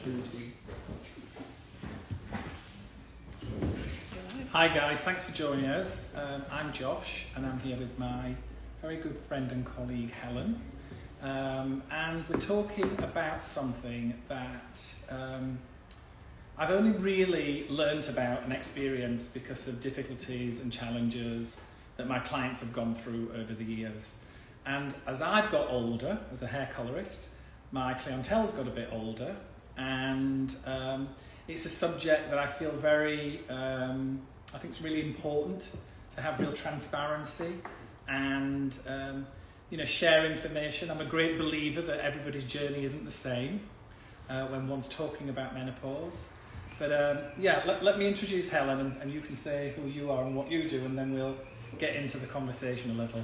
through to you. Hi guys, thanks for joining us. I'm Josh and I'm here with my very good friend and colleague Helen. And we're talking about something that I've only really learnt about and experienced because of difficulties and challenges that my clients have gone through over the years. And as I've got older, as a hair colourist, my clientele's got a bit older, and it's a subject that I feel very, I think it's really important to have real transparency and share information. I'm a great believer that everybody's journey isn't the same when one's talking about menopause. But let me introduce Helen, and you can say who you are and what you do, and then we'll get into the conversation a little.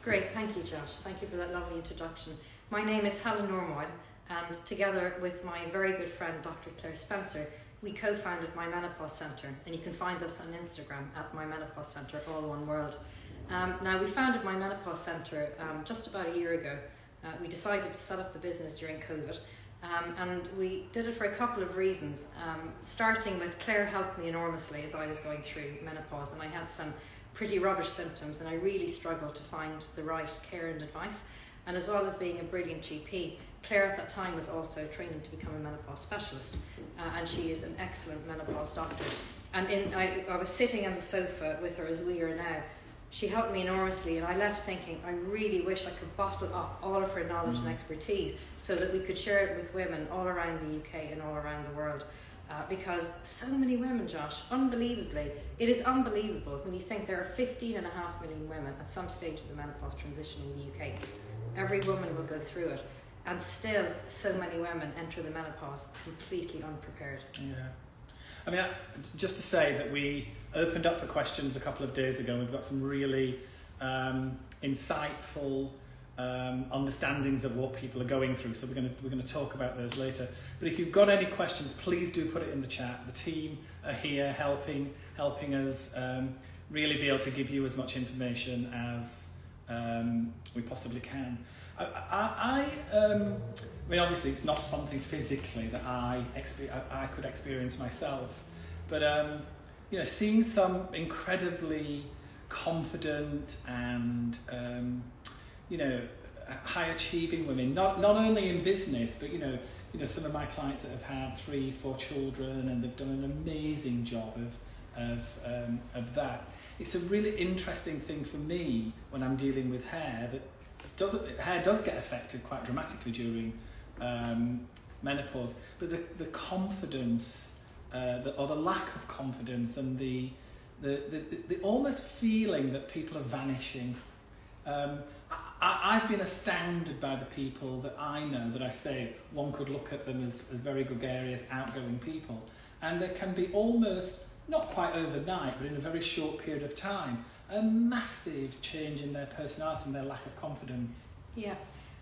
Great, thank you, Josh. Thank you for that lovely introduction. My name is Helen Normoyle, and together with my very good friend, Dr. Claire Spencer, we co-founded My Menopause Centre, and you can find us on Instagram at My Menopause Centre, all one word. Now, we founded My Menopause Centre just about a year ago. We decided to set up the business during COVID, and we did it for a couple of reasons. Starting with, Claire helped me enormously as I was going through menopause, and I had some pretty rubbish symptoms, and I really struggled to find the right care and advice. And as well as being a brilliant GP, Claire at that time was also training to become a menopause specialist, and she is an excellent menopause doctor. And I was sitting on the sofa with her as we are now. She helped me enormously, and I left thinking, I really wish I could bottle up all of her knowledge and expertise so that we could share it with women all around the UK and all around the world. Because so many women, Josh, unbelievably, it is unbelievable when you think there are 15.5 million women at some stage of the menopause transition in the UK. Every woman will go through it, and still so many women enter the menopause completely unprepared. Yeah. I mean, just to say that we opened up for questions a couple of days ago, and we've got some really insightful understandings of what people are going through. So we're going to talk about those later. But if you've got any questions, please do put it in the chat. The team are here helping us really be able to give you as much information as we possibly can. I mean, obviously, it's not something physically that I could experience myself, but seeing some incredibly confident and high-achieving women, not only in business, but some of my clients that have had 3-4 children, and they've done an amazing job of that. It's a really interesting thing for me when I'm dealing with hair that hair does get affected quite dramatically during menopause, but the confidence or the lack of confidence and the almost feeling that people are vanishing. I've been astounded by the people that I know that I say one could look at them as very gregarious, outgoing people, and there can be almost, not quite overnight, but in a very short period of time, a massive change in their personality and their lack of confidence. Yeah,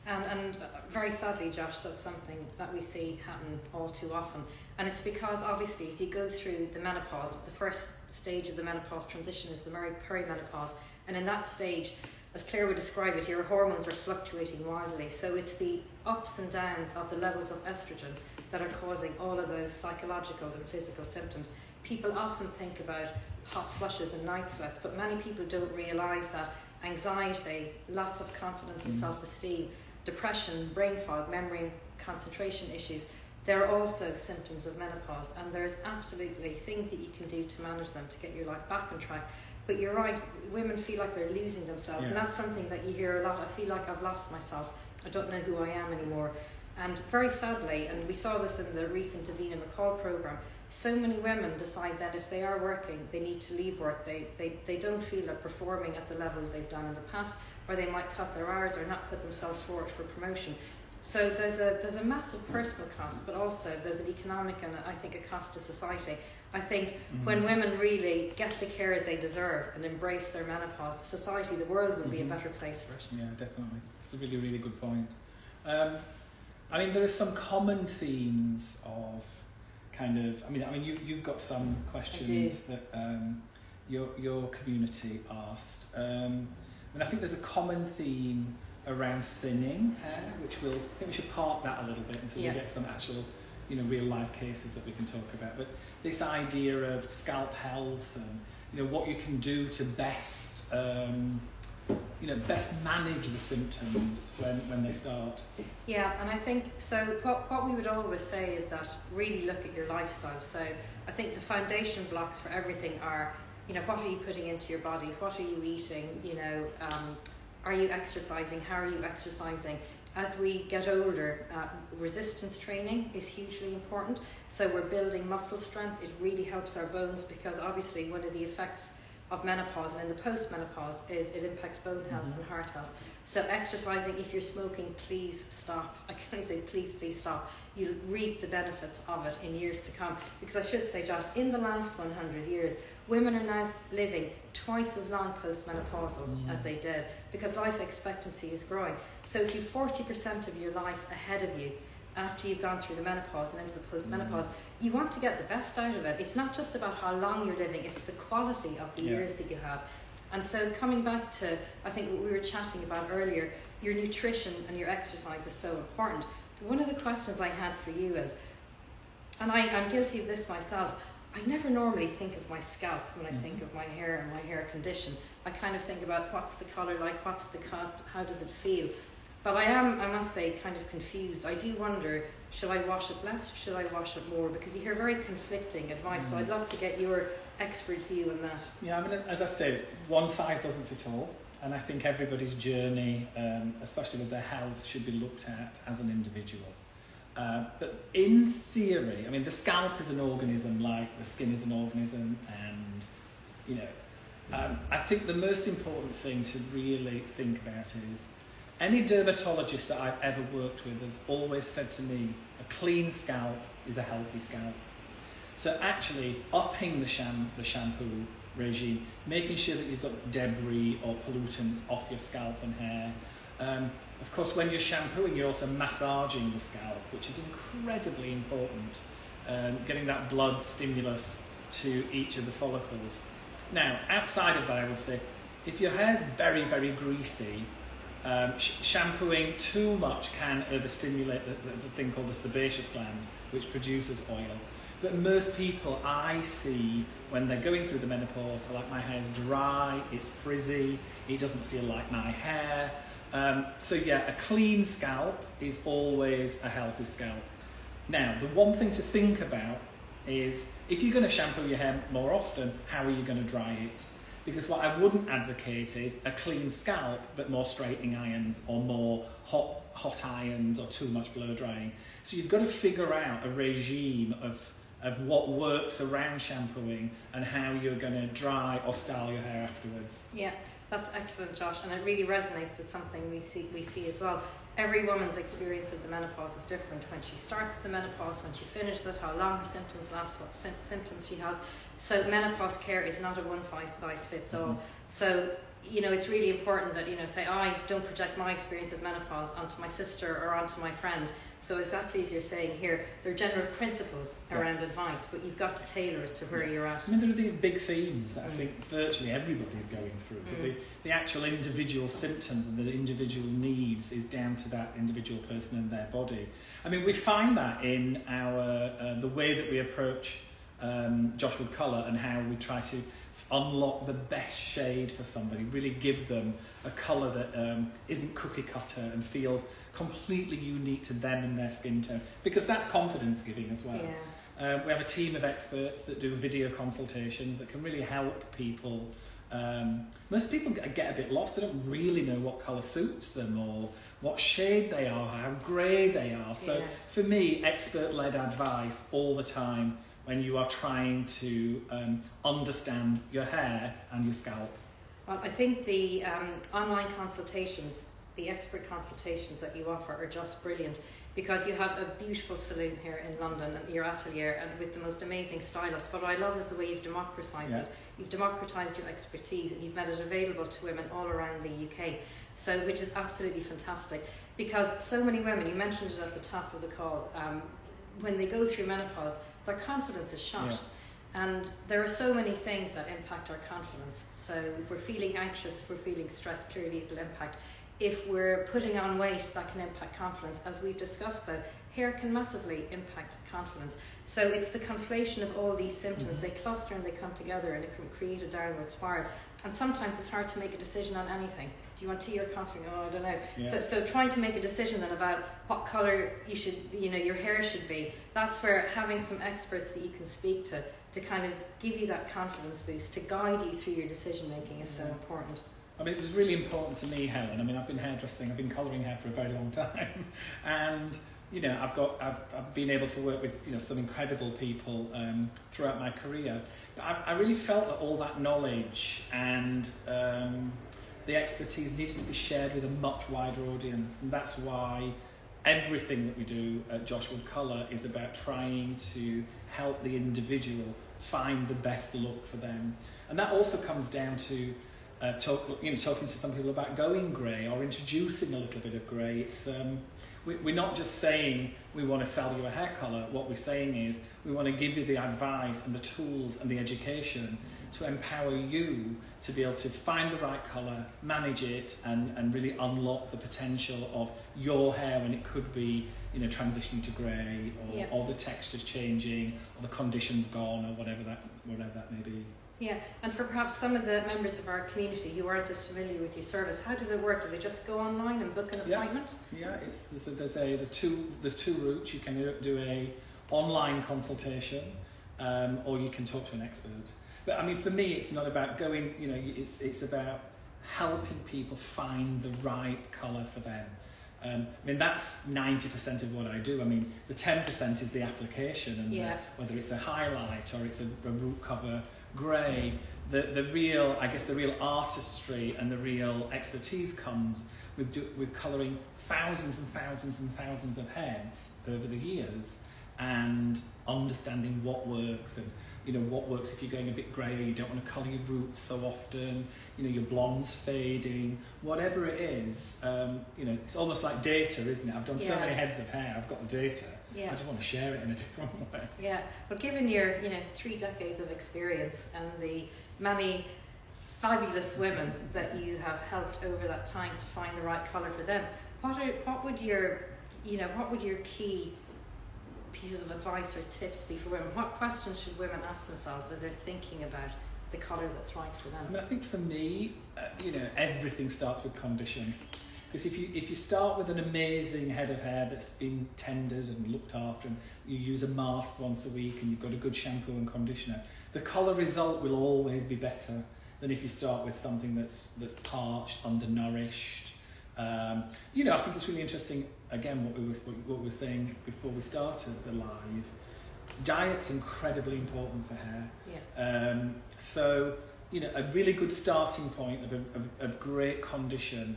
and very sadly, Josh, that's something that we see happen all too often. And it's because, obviously, as you go through the menopause, the first stage of the menopause transition is the perimenopause. And in that stage, as Claire would describe it, your hormones are fluctuating wildly. So it's the ups and downs of the levels of estrogen that are causing all of those psychological and physical symptoms. People often think about hot flushes and night sweats, but many people don't realise that anxiety, loss of confidence and self-esteem, depression, brain fog, memory and concentration issues, they're also symptoms of menopause, and there's absolutely things that you can do to manage them to get your life back on track. But you're right, women feel like they're losing themselves, and that's something that you hear a lot. I feel like I've lost myself. I don't know who I am anymore. And very sadly, and we saw this in the recent Davina McCall programme, so many women decide that if they are working, they need to leave work. They don't feel they're performing at the level they've done in the past, or they might cut their hours or not put themselves forward for promotion. So there's a massive personal cost, but also there's an economic and I think a cost to society. I think when women really get the care they deserve and embrace their menopause, society, the world will be a better place for it. Yeah, definitely. It's a really, really good point. I mean, there are some common themes of kind of, I mean, you've got some questions that your community asked. And I think there's a common theme around thinning hair, which I think we should park that a little bit until we get some actual real life cases that we can talk about. But this idea of scalp health and what you can do to best best manage the symptoms when they start. Yeah, and I think so. What we would always say is that really look at your lifestyle. So I think the foundation blocks for everything are, what are you putting into your body? What are you eating? Are you exercising? How are you exercising? As we get older, resistance training is hugely important. So we're building muscle strength. It really helps our bones, because obviously one of the effects of menopause and in the post-menopause is it impacts bone health and heart health. So exercising, if you're smoking, please stop. I can only say please stop. You'll reap the benefits of it in years to come. Because I should say, Josh, in the last 100 years, women are now living twice as long post-menopausal as they did, because life expectancy is growing. So if you've 40% of your life ahead of you after you've gone through the menopause and into the post-menopause, you want to get the best out of it. It's not just about how long you're living, it's the quality of the years that you have. And so coming back to, I think what we were chatting about earlier, your nutrition and your exercise is so important. One of the questions I had for you is, and I'm guilty of this myself, I never normally think of my scalp when I think of my hair and my hair condition. I kind of think about what's the colour like, what's the cut, how does it feel? But I must say, kind of confused. I do wonder, should I wash it less or should I wash it more? Because you hear very conflicting advice, so I'd love to get your expert view on that. Yeah, I mean, as I say, one size doesn't fit all. And I think everybody's journey, especially with their health, should be looked at as an individual. But in theory, I mean, the scalp is an organism like the skin is an organism, and, I think the most important thing to really think about is, any dermatologist that I've ever worked with has always said to me, a clean scalp is a healthy scalp. So actually upping the shampoo regime, making sure that you've got debris or pollutants off your scalp and hair. Of course, when you're shampooing, you're also massaging the scalp, which is incredibly important, getting that blood stimulus to each of the follicles. Now, outside of that, I would say, if your hair's very, very greasy, shampooing too much can overstimulate the thing called the sebaceous gland, which produces oil. But most people I see, when they're going through the menopause, are like, my hair's dry, it's frizzy, it doesn't feel like my hair. So yeah, a clean scalp is always a healthy scalp. Now, the one thing to think about is, if you're going to shampoo your hair more often, how are you going to dry it? Because what I wouldn't advocate is a clean scalp, but more straightening irons or more hot irons or too much blow drying. So you've got to figure out a regime of what works around shampooing and how you're going to dry or style your hair afterwards. Yeah, that's excellent, Josh, and it really resonates with something we see as well. Every woman's experience of the menopause is different. When she starts the menopause, when she finishes it, how long her symptoms last, what symptoms she has. So menopause care is not a one-size-fits-all. So, it's really important that, say, I don't project my experience of menopause onto my sister or onto my friends. So exactly as you're saying here, there are general principles around advice, but you've got to tailor it to where you're at. I mean, there are these big themes that I think virtually everybody's going through, but the actual individual symptoms and the individual needs is down to that individual person and their body. I mean, we find that in our the way that we approach Josh with colour, and how we try to unlock the best shade for somebody, really give them a colour that isn't cookie cutter and feels completely unique to them and their skin tone, because that's confidence giving as well. We have a team of experts that do video consultations that can really help people. Most people get a bit lost. They don't really know what colour suits them or what shade they are, how grey they are. So for me, expert-led advice all the time when you are trying to understand your hair and your scalp. Well, I think the online consultations, the expert consultations that you offer are just brilliant, because you have a beautiful saloon here in London and your atelier, and with the most amazing stylists. But what I love is the way you've democratised it. You've democratised your expertise and you've made it available to women all around the UK, so which is absolutely fantastic, because so many women, you mentioned it at the top of the call, when they go through menopause, their confidence is shot. And there are so many things that impact our confidence. So if we're feeling anxious, if we're feeling stressed, clearly it'll impact. If we're putting on weight, that can impact confidence. As we've discussed, though, hair can massively impact confidence. So it's the conflation of all these symptoms. They cluster and they come together and it can create a downward spiral. And sometimes it's hard to make a decision on anything. Do you want tea or coffee? Oh, I don't know. Yeah. So trying to make a decision then about what colour your hair should be, that's where having some experts that you can speak to kind of give you that confidence boost, to guide you through your decision making is so important. I mean, it was really important to me, Helen. I mean, I've been hairdressing, I've been colouring hair for a very long time, and I've been able to work with some incredible people throughout my career. But I really felt that all that knowledge and the expertise needed to be shared with a much wider audience, and that's why everything that we do at Josh Wood Colour is about trying to help the individual find the best look for them. And that also comes down to talking to some people about going grey or introducing a little bit of grey. It's we're not just saying we want to sell you a hair colour. What we're saying is we want to give you the advice and the tools and the education to empower you to be able to find the right colour, manage it, and really unlock the potential of your hair when it could be transitioning to grey, or the texture's changing, or the condition's gone, or whatever that may be. Yeah, and for perhaps some of the members of our community who aren't as familiar with your service, how does it work? Do they just go online and book an appointment? Yeah, there's two routes. You can do a online consultation, or you can talk to an expert. But I mean, for me, it's not about going. It's about helping people find the right colour for them. I mean, that's 90% of what I do. I mean, the 10% is the application, and whether it's a highlight or it's a root cover grey. The real artistry and the real expertise comes with colouring thousands and thousands and thousands of heads over the years, and understanding what works, and what works if you're going a bit grey, or you don't want to colour your roots so often, your blonde's fading, whatever it is. It's almost like data, isn't it? I've done so many heads of hair, I've got the data. I just want to share it in a different way. Yeah, but given your 3 decades of experience and the many fabulous women that you have helped over that time to find the right colour for them, what would your key pieces of advice or tips be for women? What questions should women ask themselves as they're thinking about the colour that's right for them? I mean, I think for me, everything starts with condition. Because if you start with an amazing head of hair that's been tended and looked after, and you use a mask once a week, and you've got a good shampoo and conditioner, the colour result will always be better than if you start with something that's parched, undernourished. I think it's really interesting, again, what we were saying before we started the live. Diet's incredibly important for hair. So, a really good starting point of great condition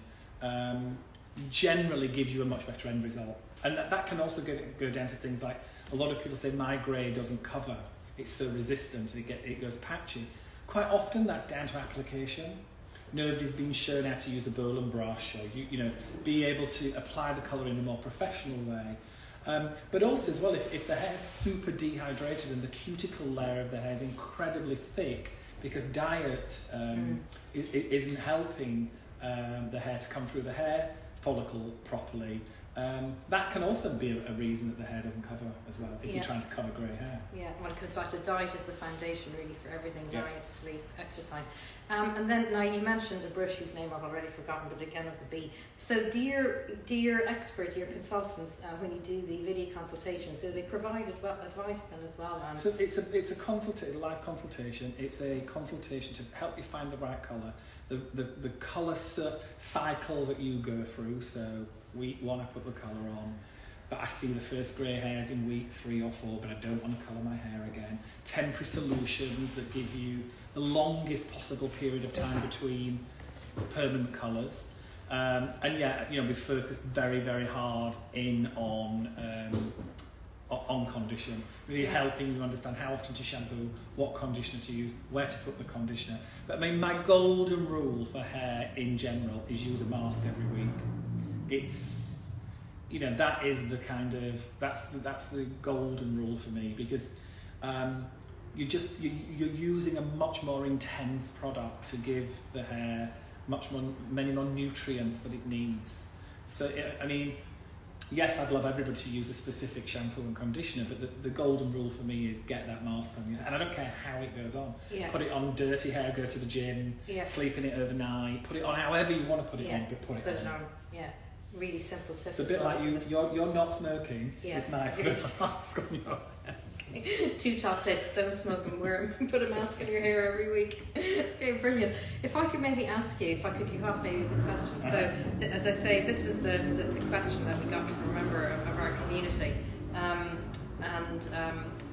generally gives you a much better end result. And that can also go down to things like, a lot of people say my grey doesn't cover, it's so resistant, it goes patchy. Quite often that's down to application. Nobody's been shown how to use a bowl and brush, or be able to apply the colour in a more professional way. But also as well, if the hair's super dehydrated and the cuticle layer of the hair is incredibly thick because diet isn't helping the hair to come through the hair follicle properly, that can also be a reason that the hair doesn't cover as well, if you're trying to cover grey hair. Yeah, well, it comes back to diet is the foundation really for everything. Diet, sleep, exercise. And then, now you mentioned a brush whose name I've already forgotten, but again with the B. So do your expert, your consultants, when you do the video consultations, do they provide advice then as well? So it's a live consultation. It's a consultation to help you find the right colour. The colour cycle that you go through. So week 1 I put the colour on, but I see the first grey hairs in week 3 or 4, but I don't want to colour my hair again. Temporary solutions that give you the longest possible period of time between permanent colours. We focused very, very hard in on condition, really helping you understand how often to shampoo, what conditioner to use, where to put the conditioner. But I mean, my golden rule for hair in general is use a mask every week. It's, that is the kind of, that's the golden rule for me, because you're using a much more intense product to give the hair many more nutrients that it needs. So yes, I'd love everybody to use a specific shampoo and conditioner, but the golden rule for me is get that mask on your hair. And I don't care how it goes on. Yeah. Put it on dirty hair, go to the gym, Yeah. sleep in it overnight, put it on however you want to put it on, but put it on. Yeah. Really simple tip. It's a bit like you're not smoking. Yeah. It's my put a mask on your hair. Two top tips: don't smoke and wear put a mask in your hair every week. Okay, brilliant. If I could maybe ask you, if I could kick off maybe with a question. So, as I say, this was the question that we got from a member of our community,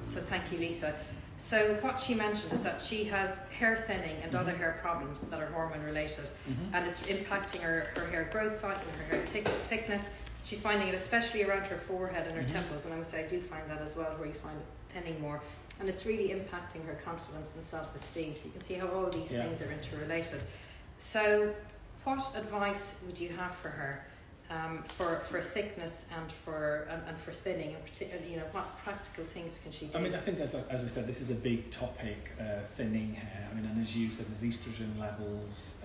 so thank you, Lisa. So what she mentioned is that she has hair thinning and other hair problems that are hormone related, and it's impacting her hair growth cycle, her hair thickness. She's finding it especially around her forehead and her temples, and I must say I do find that as well, where you find it thinning more, and it's really impacting her confidence and self-esteem. So you can see how all these things are interrelated. So what advice would you have for her for thickness and for thinning, and particularly, what practical things can she do? I mean, I think as we said, this is a big topic, thinning hair. I mean, and as you said, as estrogen levels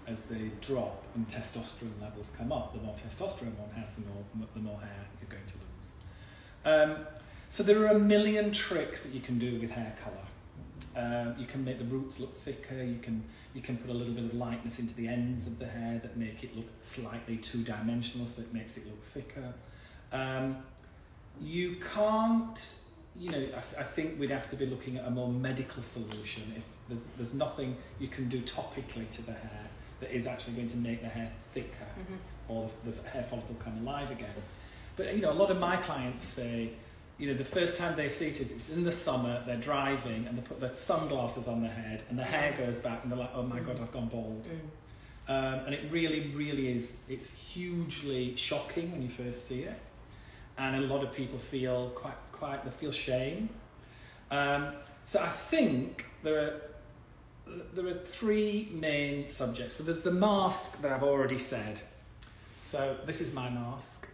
as they drop and testosterone levels come up, the more testosterone one has, the more hair you're going to lose. So there are a million tricks that you can do with hair colour. You can make the roots look thicker. You can put a little bit of lightness into the ends of the hair that make it look slightly two-dimensional, so it makes it look thicker. You can't, I think we'd have to be looking at a more medical solution if there's nothing you can do topically to the hair that is actually going to make the hair thicker or the hair follicle come alive again. But a lot of my clients say, the first time they see it's in the summer, they're driving and they put their sunglasses on their head and the hair goes back and they're like, oh my God, I've gone bald. And it really, really is, it's hugely shocking when you first see it. And a lot of people feel they feel shame. So I think there are three main subjects. So there's the mask that I've already said. So this is my mask,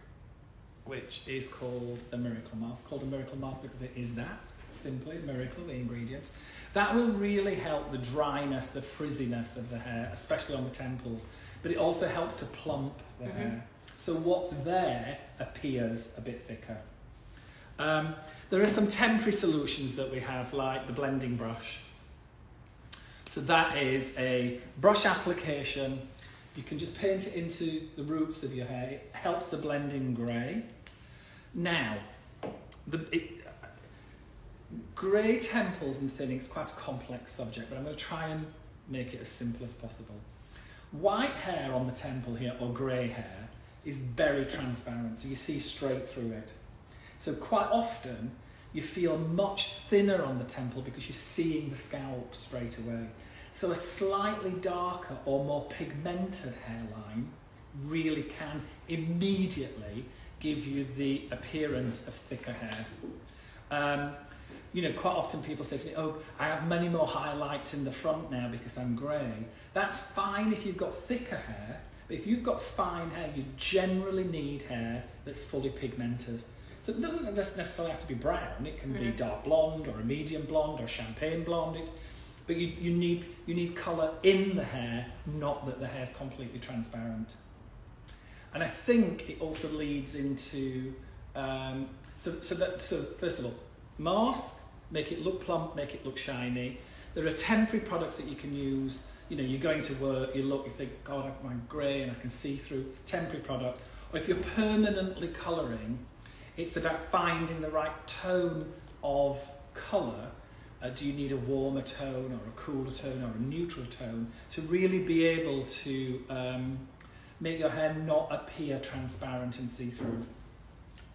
which is called the Miracle Mask. Called a Miracle Mask because it is that, simply, miracle, the ingredients. That will really help the dryness, the frizziness of the hair, especially on the temples. But it also helps to plump the hair. So what's there appears a bit thicker. There are some temporary solutions that we have, like the blending brush. So that is a brush application. You can just paint it into the roots of your hair. It helps to blend in grey. Now, grey temples and thinning is quite a complex subject, but I'm going to try and make it as simple as possible. White hair on the temple here, or grey hair, is very transparent, so you see straight through it. So quite often, you feel much thinner on the temple because you're seeing the scalp straight away. So a slightly darker or more pigmented hairline really can immediately give you the appearance of thicker hair. Quite often people say to me, oh, I have many more highlights in the front now because I'm grey. That's fine if you've got thicker hair, but if you've got fine hair, you generally need hair that's fully pigmented. So it doesn't necessarily have to be brown. It can be dark blonde or a medium blonde or champagne blonde. But you need colour in the hair, not that the hair's completely transparent. And I think it also leads into so first of all, mask, make it look plump, make it look shiny. There are temporary products that you can use. You're going to work, you think, God, I'm grey and I can see through. Temporary product. Or if you're permanently colouring, it's about finding the right tone of colour. Do you need a warmer tone or a cooler tone or a neutral tone to really be able to make your hair not appear transparent and see-through?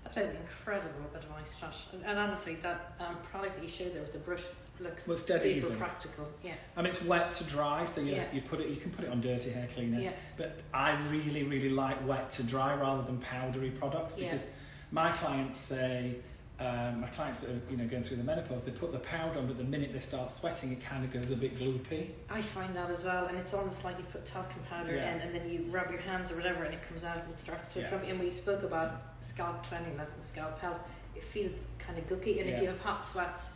That is incredible advice, Josh. And honestly, that product that you showed there with the brush looks super easy. Practical. Yeah. I mean, it's wet to dry, so you can put it on dirty hair cleaner. Yeah. But I really, really like wet to dry rather than powdery products because my clients say. My clients that are going through the menopause, they put the powder on, but the minute they start sweating, it kind of goes a bit gloopy. I find that as well, and it's almost like you put talcum powder in, and then you rub your hands or whatever, and it comes out and it starts to come. And we spoke about scalp cleanliness and scalp health. It feels kind of gooky, and if you have hot sweats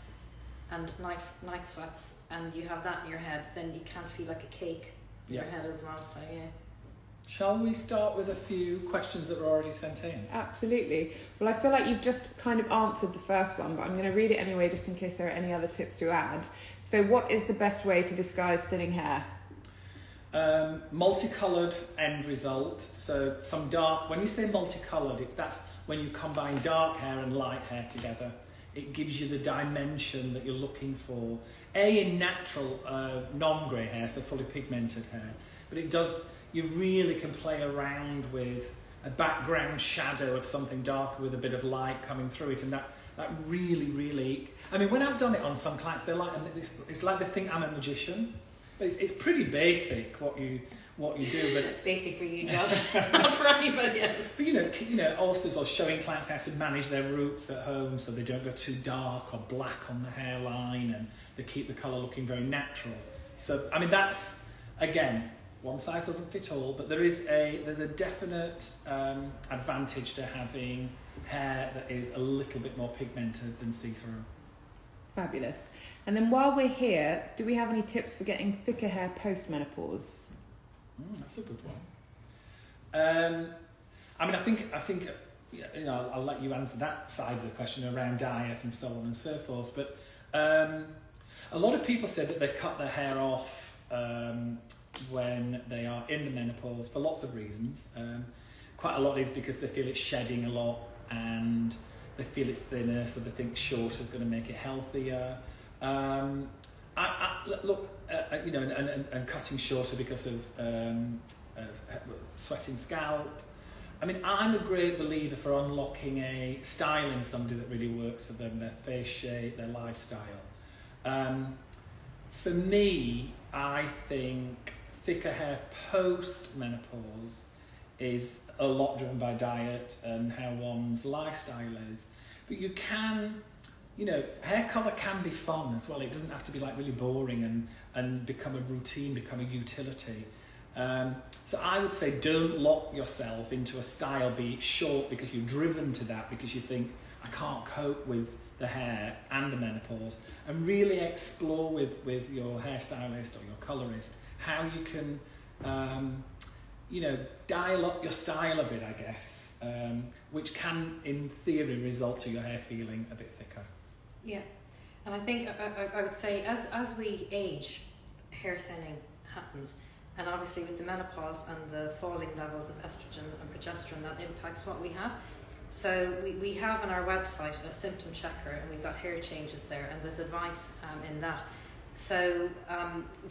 and night sweats, and you have that in your head, then you can't feel like a cake in your head as well. So Shall we start with a few questions that were already sent in? Absolutely. Well, I feel like you've just kind of answered the first one, but I'm going to read it anyway just in case there are any other tips to add. So what is the best way to disguise thinning hair? Multicoloured end result. So some dark, when you say multicoloured, that's when you combine dark hair and light hair together. It gives you the dimension that you're looking for. In natural non-grey hair, so fully pigmented hair. But it does, you really can play around with a background shadow of something darker with a bit of light coming through it. And that really, really, I mean, when I've done it on some clients, they're like, it's like they think I'm a magician. It's pretty basic what you do, but basic for you, Josh, not for anybody else. But also as well showing clients how to manage their roots at home so they don't go too dark or black on the hairline, and they keep the colour looking very natural. So I mean, that's again, one size doesn't fit all, but there's a definite advantage to having hair that is a little bit more pigmented than see-through. Fabulous. And then while we're here, do we have any tips for getting thicker hair post-menopause? That's a good one. I mean, I think I'll let you answer that side of the question around diet and so on and so forth. But a lot of people say that they cut their hair off when they are in the menopause for lots of reasons. Quite a lot is because they feel it's shedding a lot and they feel it's thinner, so they think shorter is going to make it healthier. And cutting shorter because of sweating scalp. I mean, I'm a great believer for unlocking styling somebody that really works for them, their face shape, their lifestyle. For me, I think thicker hair post-menopause is a lot driven by diet and how one's lifestyle is. But you can, hair colour can be fun as well. It doesn't have to be like really boring and become a routine, become a utility. So I would say don't lock yourself into a style, be it short because you're driven to that, because you think, I can't cope with the hair and the menopause, and really explore with your hairstylist or your colourist how you can, dial up your style a bit, I guess, which can, in theory, result to your hair feeling a bit thicker. Yeah, and I think I would say as we age, hair thinning happens, and obviously with the menopause and the falling levels of estrogen and progesterone, that impacts what we have. So we have on our website a symptom checker, and we've got hair changes there, and there's advice in that. So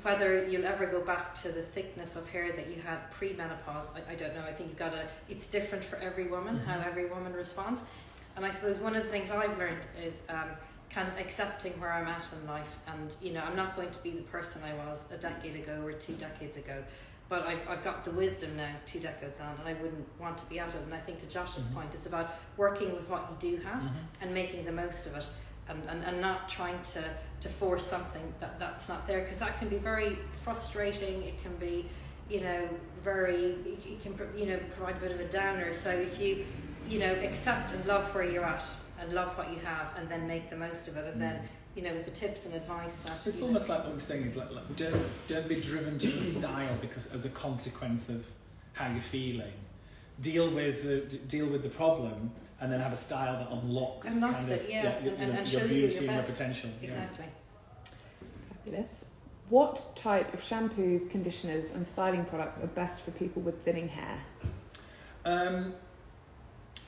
whether you'll ever go back to the thickness of hair that you had pre-menopause, I don't know. I think it's different for every woman, how every woman responds. And I suppose one of the things I've learned is kind of accepting where I'm at in life, and I'm not going to be the person I was a decade ago or 2 decades ago, but I've got the wisdom now 2 decades on, and I wouldn't want to be at it. And I think to Josh's point, it's about working with what you do have and making the most of it, and not trying to force something that's not there, because that can be very frustrating. It can be it can provide a bit of a downer. So if you accept and love where you're at and love what you have, and then make the most of it, and then with the tips and advice that it's almost like what we're saying is like don't be driven to the style because as a consequence of how you're feeling. Deal with the problem, and then have a style that unlocks and your shows beauty you and your potential. Exactly. Fabulous. What type of shampoos, conditioners and styling products are best for people with thinning hair?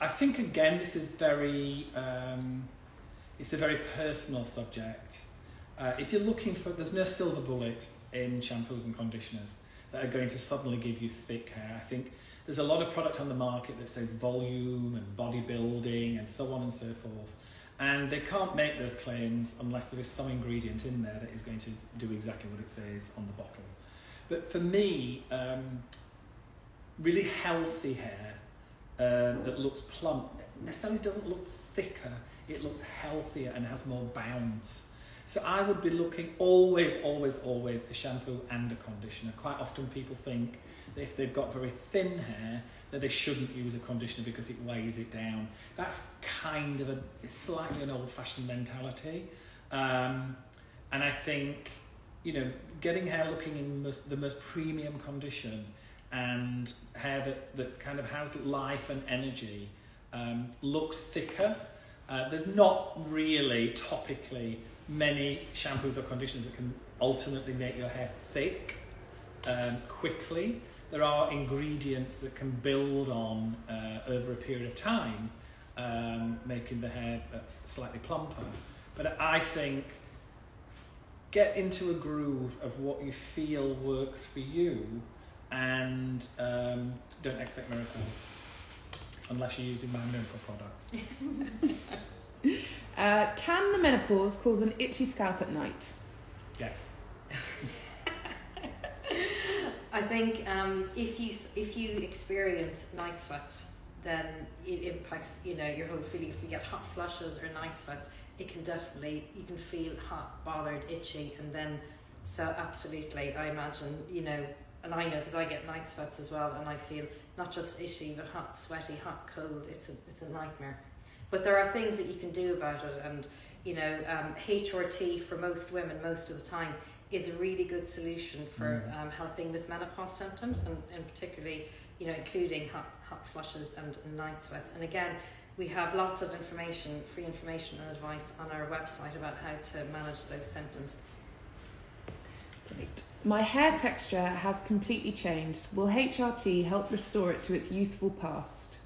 I think again this is it's a very personal subject. If you're looking for, there's no silver bullet in shampoos and conditioners that are going to suddenly give you thick hair. I think there's a lot of product on the market that says volume and bodybuilding and so on and so forth. And they can't make those claims unless there is some ingredient in there that is going to do exactly what it says on the bottle. But for me, really healthy hair that looks plump necessarily doesn't look thicker. It looks healthier and has more bounce. So I would be looking always a shampoo and a conditioner. Quite often people think that if they've got very thin hair that they shouldn't use a conditioner because it weighs it down. That's kind of it's slightly an old-fashioned mentality. And I think, getting hair looking in the most premium condition and hair that kind of has life and energy, looks thicker. There's not really topically many shampoos or conditioners that can ultimately make your hair thick quickly. There are ingredients that can build on over a period of time, making the hair slightly plumper. But I think get into a groove of what you feel works for you, and don't expect miracles unless you're using my miracle products. Can the menopause cause an itchy scalp at night? Yes. I think if you experience night sweats, then it impacts your whole feeling. If you get hot flushes or night sweats, it can definitely, you can feel hot, bothered, itchy, and then so absolutely, I imagine and I know because I get night sweats as well, and I feel not just itchy but hot, sweaty, hot, cold. It's a nightmare. But there are things that you can do about it, and HRT for most women most of the time is a really good solution for helping with menopause symptoms, and particularly including hot flushes and night sweats. And again, we have lots of information, free information and advice on our website about how to manage those symptoms. Great. My hair texture has completely changed. Will HRT help restore it to its youthful past?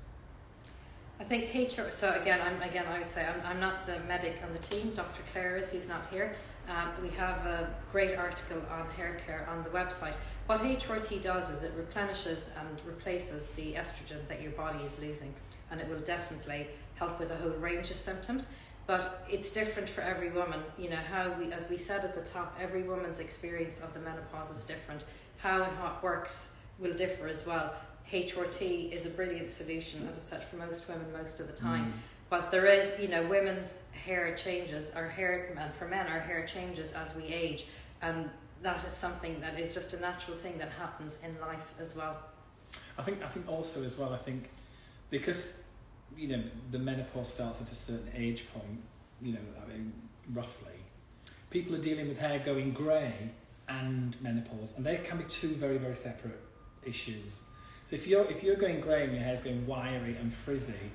I think so again, I would say I'm not the medic on the team. Dr. Claire is, who's not here. We have a great article on hair care on the website. What HRT does is it replenishes and replaces the estrogen that your body is losing, and it will definitely help with a whole range of symptoms. But it's different for every woman. As we said at the top, every woman's experience of the menopause is different. How and what works will differ as well. HRT is a brilliant solution, as I said, for most women most of the time. But there is, women's hair changes, and for men, our hair changes as we age, and that is something that is just a natural thing that happens in life as well. I think also as well, because the menopause starts at a certain age point, roughly, people are dealing with hair going grey and menopause, and they can be two very, very separate issues. So if you're going grey and your hair's going wiry and frizzy,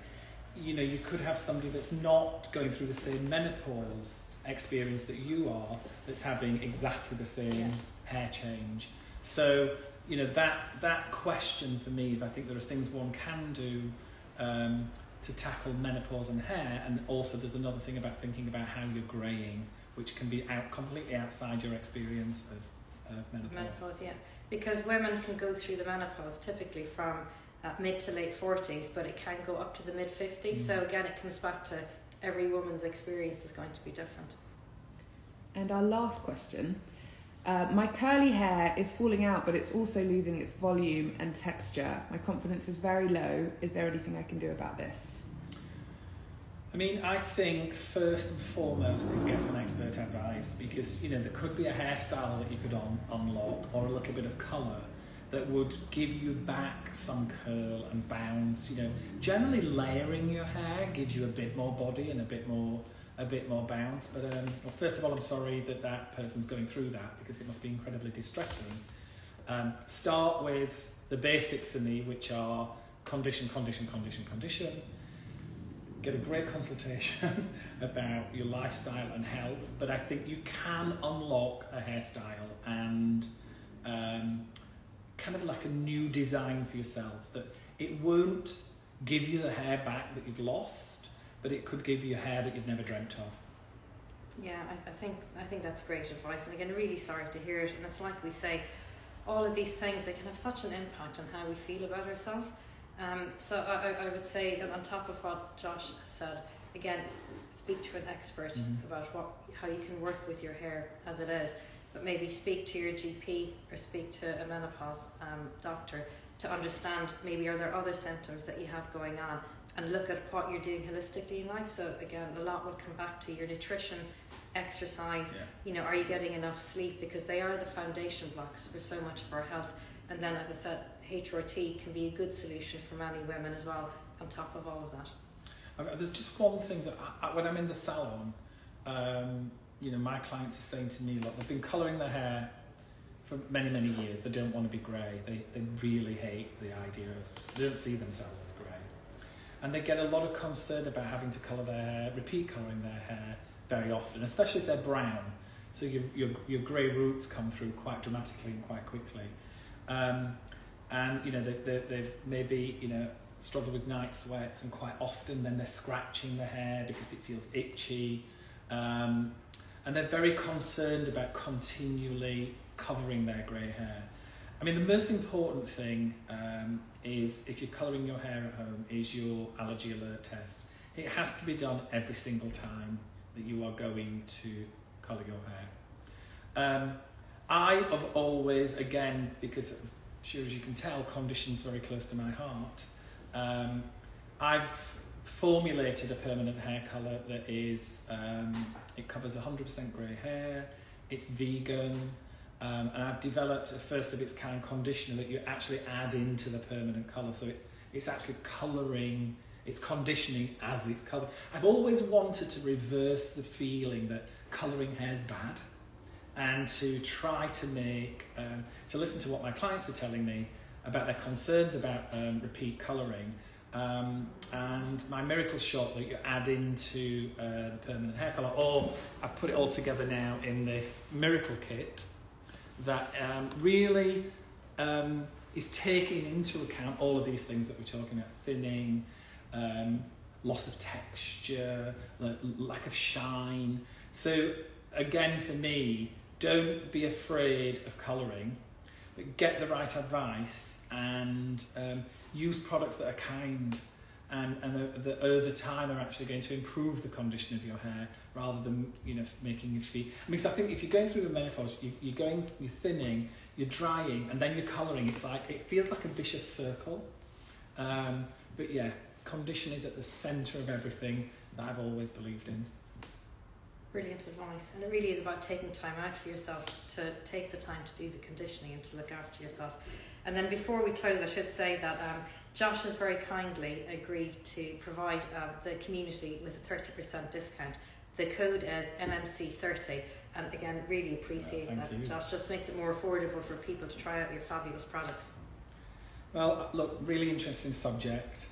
you could have somebody that's not going through the same menopause experience that you are, that's having exactly the same hair change. So that question for me is, I think there are things one can do to tackle menopause and hair, and also there's another thing about thinking about how you're greying, which can be completely outside your experience of menopause. Because women can go through the menopause typically from mid to late 40s, but it can go up to the mid 50s. So again, it comes back to every woman's experience is going to be different. And our last question. My curly hair is falling out, but it's also losing its volume and texture. My confidence is very low. Is there anything I can do about this? I think first and foremost is get some expert advice, because there could be a hairstyle that you could unlock, or a little bit of colour that would give you back some curl and bounce. Generally layering your hair gives you a bit more body and a bit more bounce. But first of all, I'm sorry that person's going through that, because it must be incredibly distressing. Start with the basics for me, which are condition. Get a great consultation about your lifestyle and health. But I think you can unlock a hairstyle and kind of like a new design for yourself, that it won't give you the hair back that you've lost, but it could give you hair that you've never dreamt of. Yeah, I think that's great advice. And again, really sorry to hear it. And it's like we say, all of these things, they can have such an impact on how we feel about ourselves. So I would say, on top of what Josh said, again, speak to an expert about how you can work with your hair as it is, but maybe speak to your GP or speak to a menopause doctor to understand maybe are there other symptoms that you have going on, and look at what you're doing holistically in life. So again, a lot will come back to your nutrition, exercise, are you getting enough sleep, because they are the foundation blocks for so much of our health. And then, as I said, HRT can be a good solution for many women as well, on top of all of that. There's just one thing that when I'm in the salon, my clients are saying to me, look, they've been colouring their hair for many, many years, they don't want to be grey. They really hate the idea of, they don't see themselves as grey. And they get a lot of concern about having to colour their hair, repeat colouring their hair very often, especially if they're brown. So your grey roots come through quite dramatically and quite quickly. And, you know, they've maybe, you know, struggle with night sweats, and quite often then they're scratching the hair because it feels itchy. And they're very concerned about continually covering their grey hair. I mean, the most important thing is, if you're colouring your hair at home, is your allergy alert test. It has to be done every single time that you are going to colour your hair. I have always, again, because sure as you can tell, condition's very close to my heart, I've formulated a permanent hair colour that is, it covers 100% grey hair, it's vegan, and I've developed a first of its kind conditioner that you actually add into the permanent colour, so it's actually colouring, it's conditioning as it's colour. I've always wanted to reverse the feeling that colouring hair's bad, and to try to make, to listen to what my clients are telling me about their concerns about repeat colouring, and my miracle shot that you add into the permanent hair colour, or I've put it all together now in this miracle kit that really is taking into account all of these things that we're talking about: thinning, loss of texture, lack of shine. So again, for me, don't be afraid of colouring, but get the right advice, and use products that are kind and that over time are actually going to improve the condition of your hair, rather than, you know, making you feel. Because I think if you're going through the menopause, you're thinning, you're drying, and then you're colouring. It's like, it feels like a vicious circle. But yeah, condition is at the centre of everything that I've always believed in. Brilliant advice, and it really is about taking time out for yourself, to take the time to do the conditioning and to look after yourself. And then before we close, I should say that Josh has very kindly agreed to provide the community with a 30% discount. The code is MMC30, and again, really appreciate that, you. Josh. Just makes it more affordable for people to try out your fabulous products. Well, look, really interesting subject.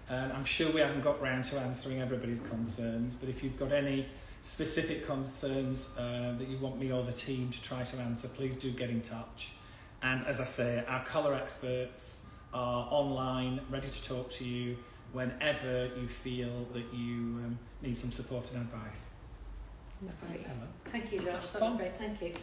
I'm sure we haven't got round to answering everybody's concerns, but if you've got any specific concerns that you want me or the team to try to answer, please do get in touch. And as I say, our colour experts are online, ready to talk to you whenever you feel that you need some support and advice. Thanks, Helen. Thank you, Josh. That was great. Thank you.